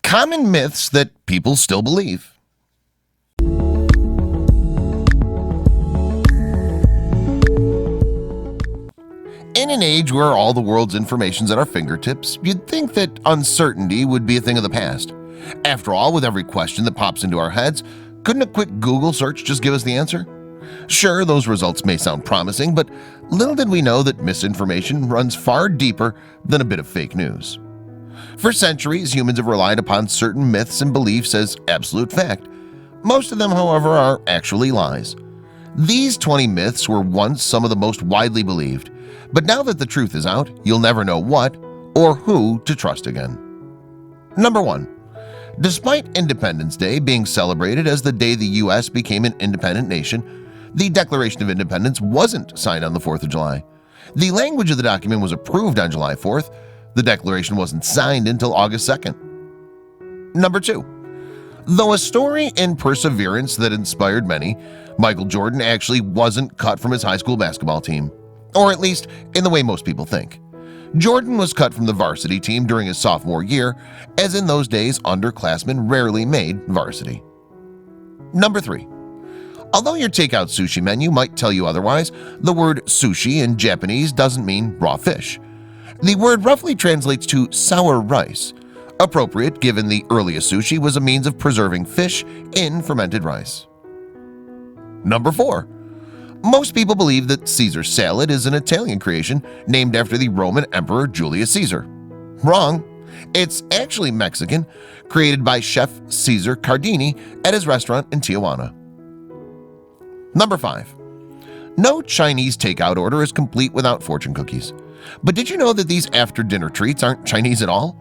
Common myths that people still believe. In an age where all the world's information's at our fingertips, you'd think that uncertainty would be a thing of the past. After all, with every question that pops into our heads, couldn't a quick Google search just give us the answer? Sure, those results may sound promising, but little did we know that misinformation runs far deeper than a bit of fake news. For centuries, humans have relied upon certain myths and beliefs as absolute fact. Most of them, however, are actually lies. These 20 myths were once some of the most widely believed, but now that the truth is out, you'll never know what or who to trust again. Number 1. Despite Independence Day being celebrated as the day the U.S. became an independent nation, the Declaration of Independence wasn't signed on the 4th of July. The language of the document was approved on July 4th. The Declaration wasn't signed until August 2nd. Number 2. Though a story in perseverance that inspired many, Michael Jordan actually wasn't cut from his high school basketball team. Or at least in the way most people think. Jordan was cut from the varsity team during his sophomore year, as in those days underclassmen rarely made varsity. Number 3. Although your takeout sushi menu might tell you otherwise, the word sushi in Japanese doesn't mean raw fish. The word roughly translates to sour rice, appropriate given the earliest sushi was a means of preserving fish in fermented rice. Number 4. Most people believe that Caesar salad is an Italian creation named after the Roman Emperor Julius Caesar. Wrong. It's actually Mexican, created by Chef Cesar Cardini at his restaurant in Tijuana. Number 5. No Chinese takeout order is complete without fortune cookies. But did you know that these after-dinner treats aren't Chinese at all?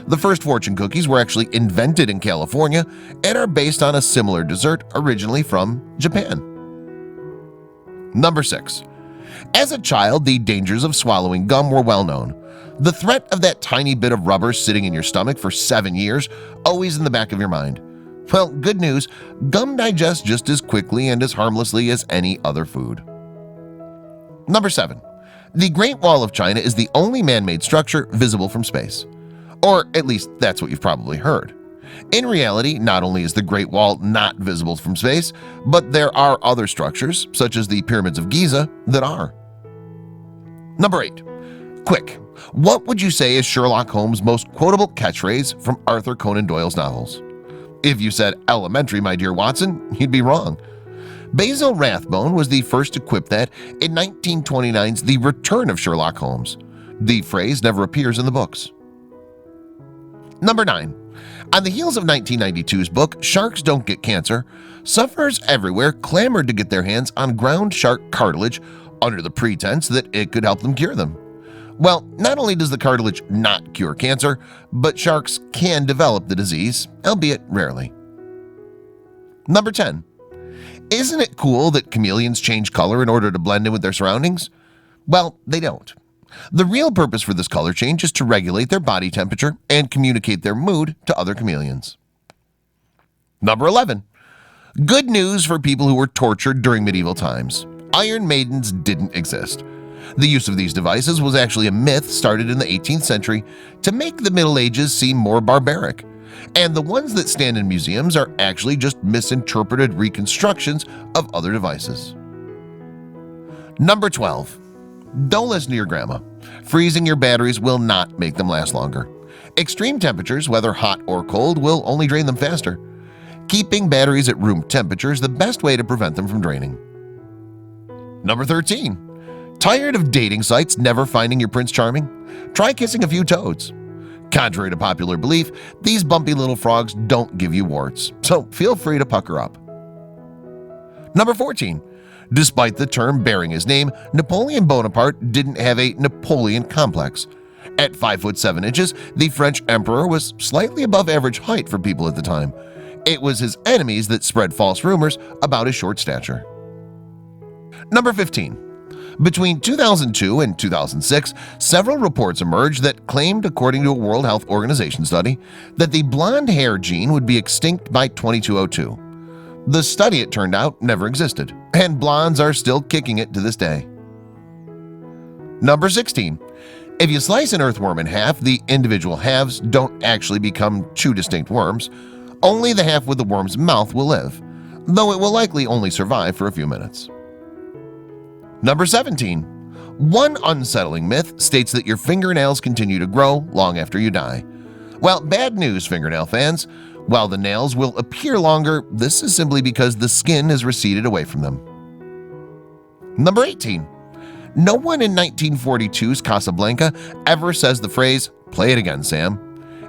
The first fortune cookies were actually invented in California and are based on a similar dessert originally from Japan. Number 6. As a child, the dangers of swallowing gum were well known. The threat of that tiny bit of rubber sitting in your stomach for 7 years, always in the back of your mind. Well, good news, gum digests just as quickly and as harmlessly as any other food. Number 7. The Great Wall of China is the only man-made structure visible from space. Or at least that's what you've probably heard. In reality, not only is the Great Wall not visible from space, but there are other structures, such as the Pyramids of Giza, that are. Number 8. Quick, what would you say is Sherlock Holmes' most quotable catchphrase from Arthur Conan Doyle's novels? If you said elementary, my dear Watson, you'd be wrong. Basil Rathbone was the first to quip that in 1929's The Return of Sherlock Holmes. The phrase never appears in the books. Number 9. On the heels of 1992's book, Sharks Don't Get Cancer, sufferers everywhere clamored to get their hands on ground shark cartilage under the pretense that it could help them cure them. Well, not only does the cartilage not cure cancer, but sharks can develop the disease, albeit rarely. Number 10. Isn't it cool that chameleons change color in order to blend in with their surroundings? Well, they don't. The real purpose for this color change is to regulate their body temperature and communicate their mood to other chameleons. Number 11. Good news for people who were tortured during medieval times. Iron Maidens didn't exist. The use of these devices was actually a myth started in the 18th century to make the Middle Ages seem more barbaric. And the ones that stand in museums are actually just misinterpreted reconstructions of other devices. Number 12. Don't listen to your grandma. Freezing your batteries will not make them last longer. Extreme temperatures, whether hot or cold, will only drain them faster. Keeping batteries at room temperature is the best way to prevent them from draining. Number 13. Tired of dating sites never finding your Prince Charming? Try kissing a few toads. Contrary to popular belief, these bumpy little frogs don't give you warts, so feel free to pucker up. Number 14. Despite the term bearing his name, Napoleon Bonaparte didn't have a Napoleon complex. At 5'7" the French emperor was slightly above average height for people at the time. It was his enemies that spread false rumors about his short stature. Number 15. Between 2002 and 2006, several reports emerged that claimed, according to a World Health Organization study, that the blonde hair gene would be extinct by 2202. The study, it turned out, never existed, and blondes are still kicking it to this day. Number 16. If you slice an earthworm in half, the individual halves don't actually become two distinct worms. Only the half with the worm's mouth will live, though it will likely only survive for a few minutes. Number 17. One unsettling myth states that your fingernails continue to grow long after you die. Well, bad news, fingernail fans. While the nails will appear longer, this is simply because the skin has receded away from them. Number 18. No one in 1942's Casablanca ever says the phrase, "Play it again, Sam."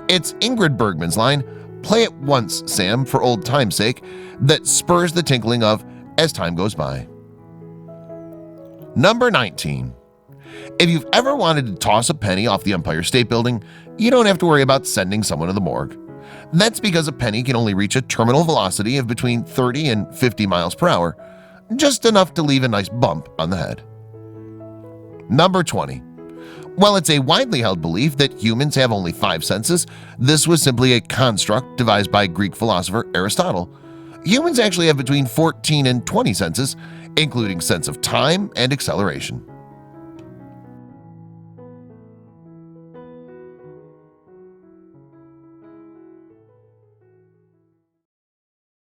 It's Ingrid Bergman's line, "Play it once, Sam, for old time's sake," that spurs the tinkling of as time goes by. Number 19. If you've ever wanted to toss a penny off the Empire State Building, you don't have to worry about sending someone to the morgue. That's because a penny can only reach a terminal velocity of between 30 and 50 miles per hour, just enough to leave a nice bump on the head. Number 20. While it's a widely held belief that humans have only 5 senses, this was simply a construct devised by Greek philosopher Aristotle. Humans actually have between 14 and 20 senses, including sense of time and acceleration.